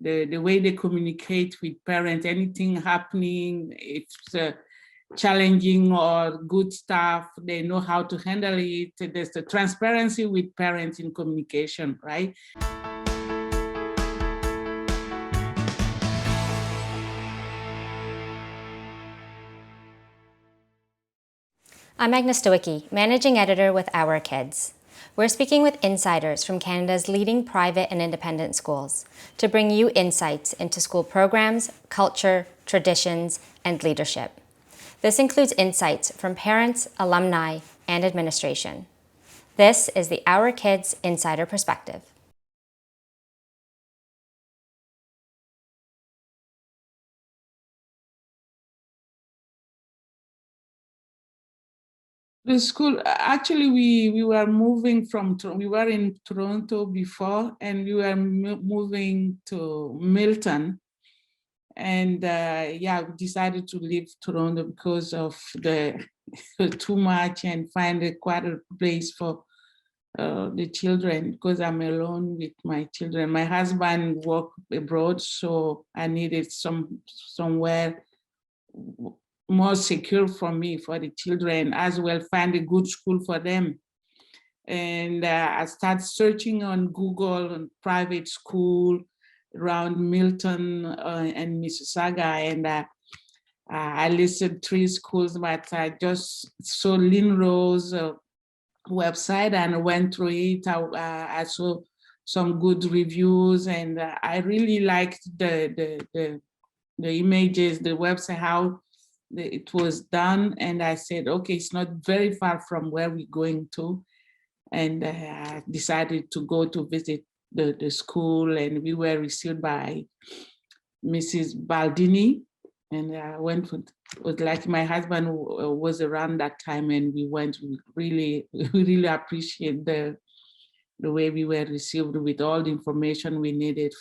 the way they communicate with parents, anything happening, if it's challenging or good stuff, they know how to handle it. There's the transparency with parents in communication, right? I'm Agnes Stowicki, Managing Editor with Our Kids. We're speaking with insiders from Canada's leading private and independent schools to bring you insights into school programs, culture, traditions, and leadership. This includes insights from parents, alumni, and administration. This is the Our Kids Insider Perspective. The school, actually, we were moving we were in Toronto before, and we were moving to Milton. And yeah, we decided to leave Toronto because of the too much and find a quieter place for the children, because I'm alone with my children. My husband worked abroad, so I needed somewhere more secure for me, for the children, as well find a good school for them. And I started searching on Google on private school around Milton and Mississauga, and I listed 3 schools, but I just saw Lynn-Rose website and went through it. I saw some good reviews, and I really liked the images, the website, how it was done. And I said, okay, it's not very far from where we're going to. And I decided to go to visit the school, and we were received by Mrs. Baldini. And I went with like my husband was around that time, and we went. We really appreciate the way we were received with all the information we needed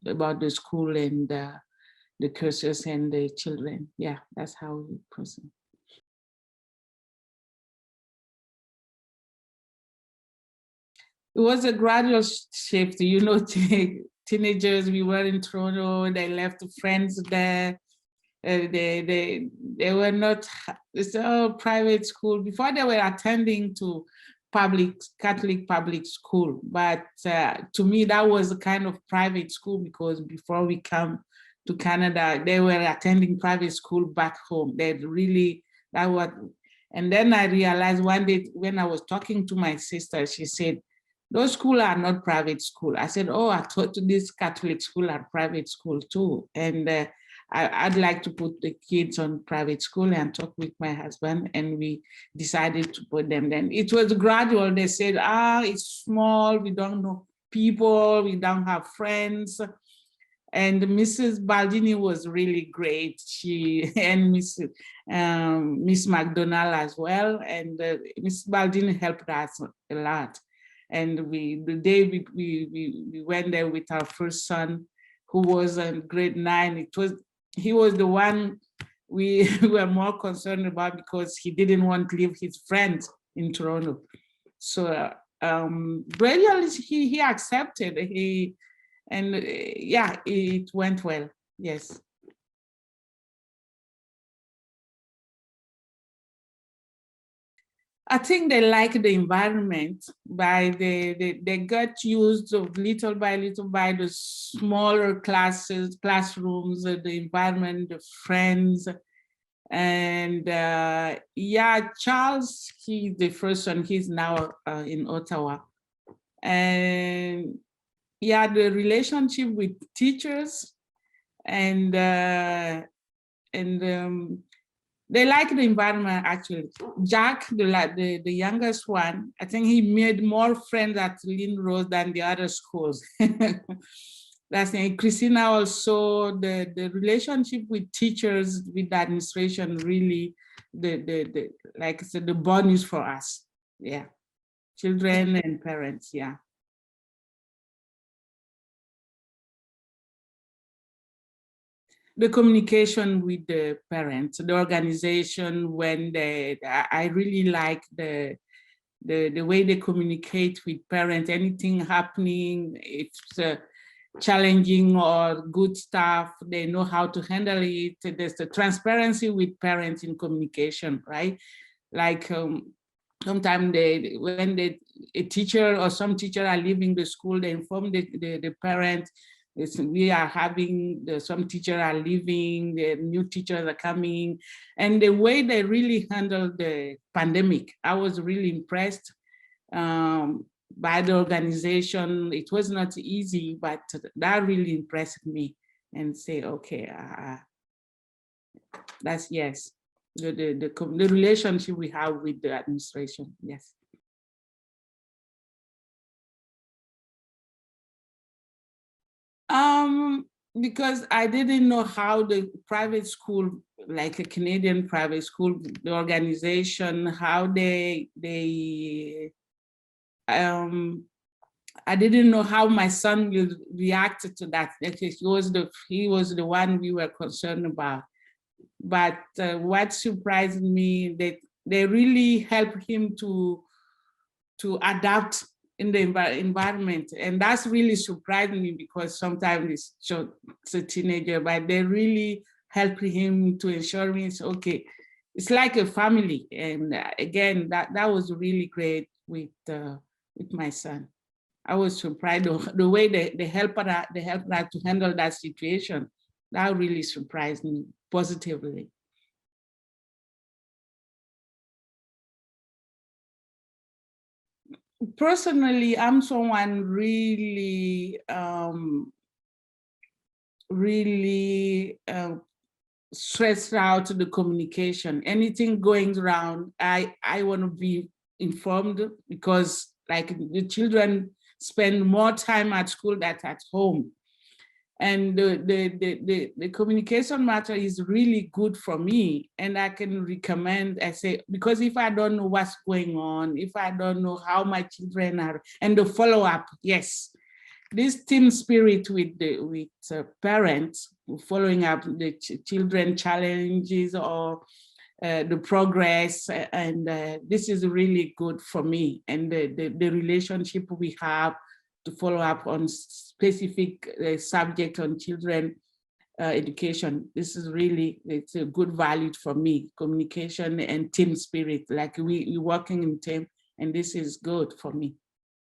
about the school and the courses and the children. Yeah, that's how we proceed. It was a gradual shift, you know. Teenagers, we were in Toronto, they left friends there. They were not, it's all private school. Before they were attending to Catholic public school, but to me that was a kind of private school, because before we come to Canada, they were attending private school back home. And then I realized one day when I was talking to my sister, she said, those schools are not private school. I said, oh, I thought this Catholic school are private school too. And I'd like to put the kids on private school, and talk with my husband, and we decided to put them. Then it was gradual. They said, it's small, we don't know people, we don't have friends. And Mrs. Baldini was really great. She and Miss McDonald as well. And Miss Baldini helped us a lot. And the day we went there with our first son, who was in grade 9, he was the one we were more concerned about, because he didn't want to leave his friends in Toronto. So gradually he accepted. Yeah, it went well. Yes. I think they like the environment. They got used of little by the smaller classrooms, the environment, the friends. And yeah, Charles, he's the first one. He's now in Ottawa. And yeah, the relationship with teachers, and they like the environment, actually. Jack, the youngest one, I think he made more friends at Lynn-Rose than the other schools. That's it. Christina also, the relationship with teachers, with the administration, really, like I said, the bonus for us. Yeah, children and parents, yeah. The communication with the parents, the organization, I really like the way they communicate with parents, anything happening, it's challenging or good stuff, they know how to handle it. There's the transparency with parents in communication, right? Like sometimes when a teacher or some teacher are leaving the school, they inform the parent, we are having, some teachers are leaving, the new teachers are coming. And the way they really handled the pandemic, I was really impressed by the organization. It was not easy, but that really impressed me, and say, okay, that's yes. The relationship we have with the administration, yes. Because I didn't know how the private school, like a Canadian private school, the organization, how I didn't know how my son will react to that. He was the one we were concerned about. But what surprised me, that they really helped him to adapt in the environment. And that's really surprised me, because sometimes it's a teenager, but they really helped him to ensure me it's okay. It's like a family. And again, that was really great with my son. I was surprised the way they helped her to handle that situation. That really surprised me positively. Personally, I'm someone really, stressed out the communication. Anything going around, I want to be informed, because like the children spend more time at school than at home. And the communication matter is really good for me. And I can recommend, I say, because if I don't know what's going on, if I don't know how my children are, and the follow-up, yes. This team spirit with parents, following up the children challenges or the progress, and this is really good for me. And the relationship we have to follow up on specific subject on children education. This is really, it's a good value for me, communication and team spirit, like we working in team, and this is good for me,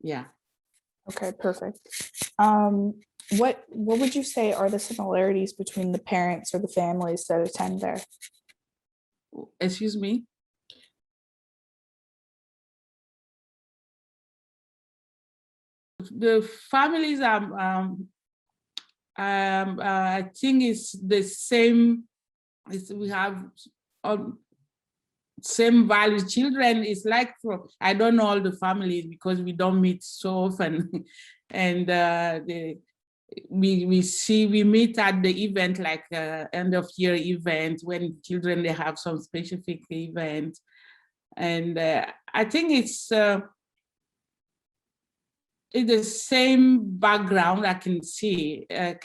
yeah. Okay, perfect. What would you say are the similarities between the parents or the families that attend there? Excuse me? The families are, I think it's the same. We have same values. Children is like, I don't know all the families because we don't meet so often, and we meet at the event, like end of year event, when children, they have some specific event, and I think it's the same background. I can see, I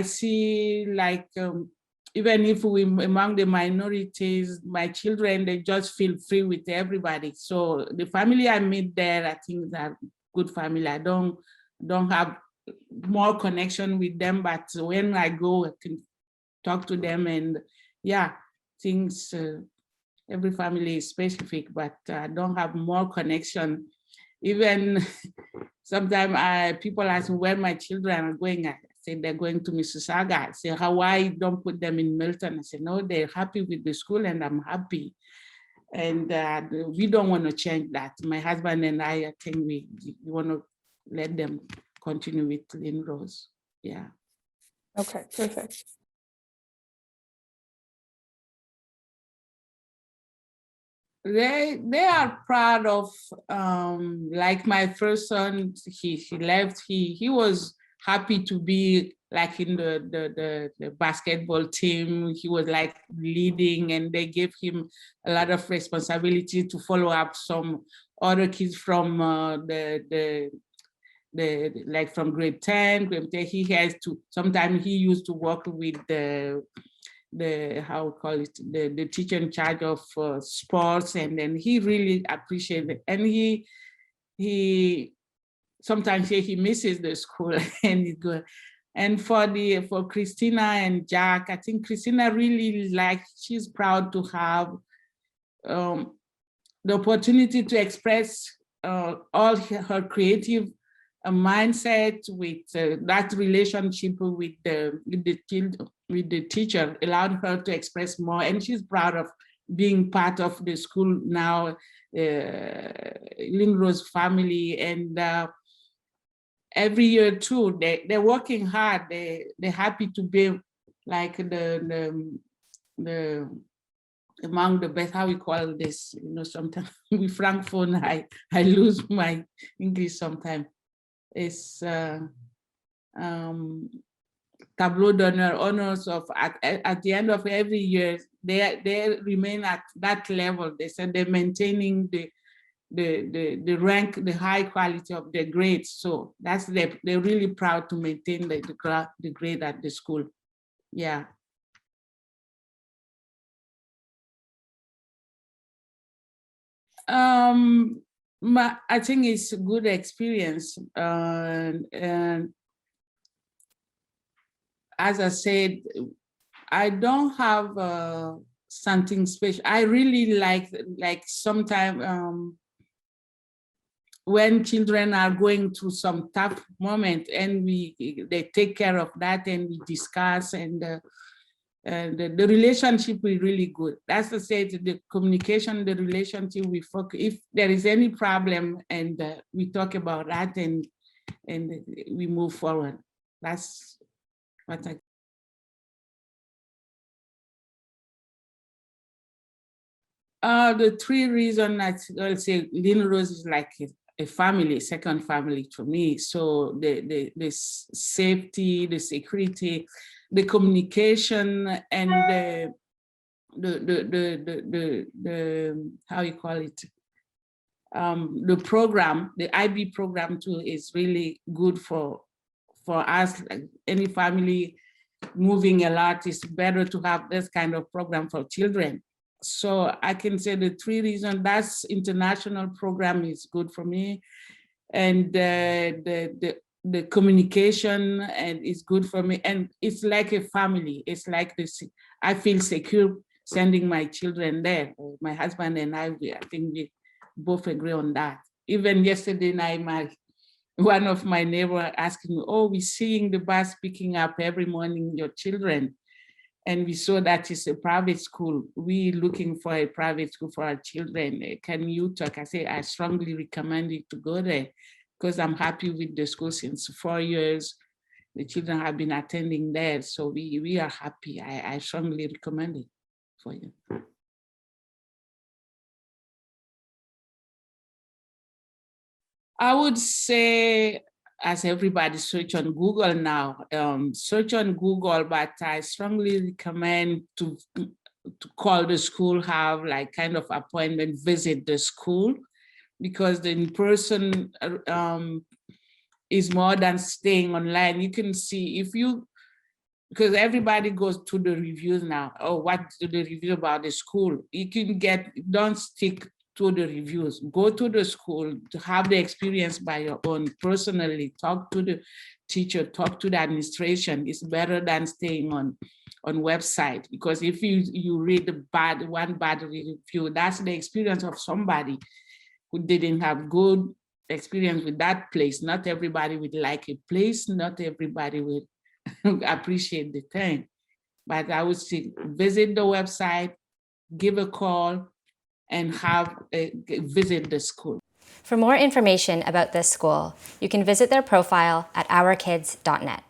see, like even if we among the minorities, my children, they just feel free with everybody. So the family I meet there, I think they're good family. I don't have more connection with them, but when I go, I can talk to them, and yeah, things, every family is specific, but I don't have more connection. Even sometimes people ask me where my children are going. I say they're going to Mississauga. I say, why don't put them in Milton? I say, no, they're happy with the school and I'm happy. And we don't want to change that. My husband and I think we want to let them continue with Lynn-Rose. Yeah. Okay, perfect. They are proud of, like my first son, he left, he was happy to be like in the basketball team. He was like leading, and they gave him a lot of responsibility to follow up some other kids from like from grade 10, grade 10. He has to, sometimes he used to work with the teacher in charge of sports, and then he really appreciated it. And he sometimes he misses the school and it's good. And for Christina and Jack, I think Christina really she's proud to have the opportunity to express all her creative mindset with that relationship with the teacher allowed her to express more, and she's proud of being part of the school now, Lynn-Rose family, and every year too they're working hard. They're happy to be like the among the best. How we call this? Sometimes with Francophone, I lose my English sometimes. It's tableau d'honneur, honors of at the end of every year, they remain at that level. They said they're maintaining the rank, the high quality of their grades. So they're really proud to maintain the grade at the school. Yeah. I think it's a good experience. And as I said, I don't have something special. I really like sometimes when children are going through some tough moment, and they take care of that, and we discuss, and the relationship is really good. That's to say, the communication, the relationship, we focus. If there is any problem, and we talk about that, and we move forward. That's what the three reasons I'll say Lynn-Rose is like a family, second family to me. So the safety, the security, the communication, and the how you call it, the program, the IB program too, is really good for us. Like any family moving a lot, it's better to have this kind of program for children. So I can say the three reasons. That's international program is good for me, and the communication and is good for me, and it's like a family. It's like this. I feel secure sending my children there. My husband and I think we both agree on that. Even yesterday night, one of my neighbors asking me, "Oh, we're seeing the bus picking up every morning your children." And we saw that it's a private school. We're looking for a private school for our children. Can you talk? I say, I strongly recommend you to go there, because I'm happy with the school since 4 years. The children have been attending there. So we are happy. I strongly recommend it for you. I would say, as everybody search on Google now, search on Google, but I strongly recommend to call the school, have like kind of appointment, visit the school, because the in-person is more than staying online. You can see because everybody goes to the reviews now. Oh, what's the review about the school? You can don't stick to the reviews. Go to the school to have the experience by your own, personally. Talk to the teacher, talk to the administration. It's better than staying on website, because if you read one bad review, that's the experience of somebody who didn't have good experience with that place. Not everybody would like a place. Not everybody would appreciate the thing. But I would say visit the website, give a call, and visit the school. For more information about this school, you can visit their profile at ourkids.net.